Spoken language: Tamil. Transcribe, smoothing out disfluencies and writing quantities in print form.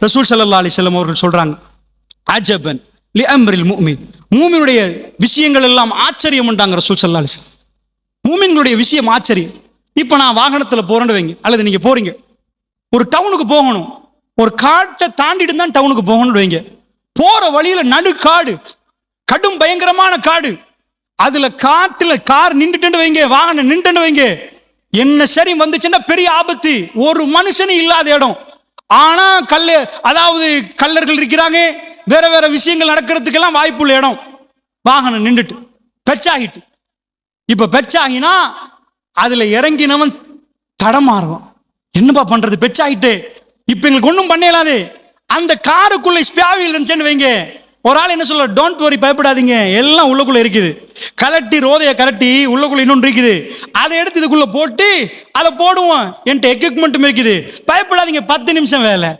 ரசூல் ஸல்லல்லாஹு அலைஹி வஸல்லம் அவர்கள் சொல்றாங்க, அஜபன் லி அம்ரில் முஃமின், மூமினுடைய விஷயங்கள் எல்லாம் ஆச்சரியம் உண்டாங்க ரசூல் ஸல்லல்லாஹு அலைஹி வஸல்லம். மூமின்களுடைய விஷயம் ஆச்சரியம். இப்போ நான் வாகனத்தில் போறேன்னு வைங்க, அல்லது நீங்க போறீங்க ஒரு டவுனுக்கு போகணும், ஒரு காட்டை தாண்டிட்டு தான் டவுனுக்கு போகணும்னு வைங்க. போற வழியில நடுக்காடு, கடும் பயங்கரமான காடு, அதுல காட்டுல கார் நின்றுட்டு வைங்க, வாகனம் நின்றுட்டு வைங்க, என்ன சரி வந்துச்சுன்னா பெரிய ஆபத்து, ஒரு மனுஷனும் இல்லாத இடம். ஆனா அதாவது கல்லர்கள் இருக்கிறாங்க, வேற வேற விஷயங்கள் நடக்கிறதுக்கெல்லாம் வாய்ப்புள்ள இடம். வாகனம் நின்றுட்டு பெச்சாகிட்டு, இப்ப பெச்சாகினா அதுல இறங்கினவன் தடமாறுவான். என்னப்பா பண்றது, பெச்சாகிட்டு இப்ப எங்களுக்கு ஒன்றும் பண்ணலாது. அந்த காருக்குள்ள ஸ்பியாவில் இருந்துச்சுன்னு வைங்க, ஒரு ஆள் என்ன சொல்ல, டோன்ட் வரி, பயப்படாதீங்க, எல்லாம் உள்ளுக்குள்ள இருக்குது. கலட்டி ரோதைய கலட்டி உள்ளுக்குள்ள இன்னொன்று இருக்குது, அதை எடுத்து இதுக்குள்ள போட்டு அதை போடுவோம், என்கிட்ட எக்யூப்மெண்ட்டும் இருக்குது, பயப்படாதீங்க, 10 நிமிஷம் வேலை.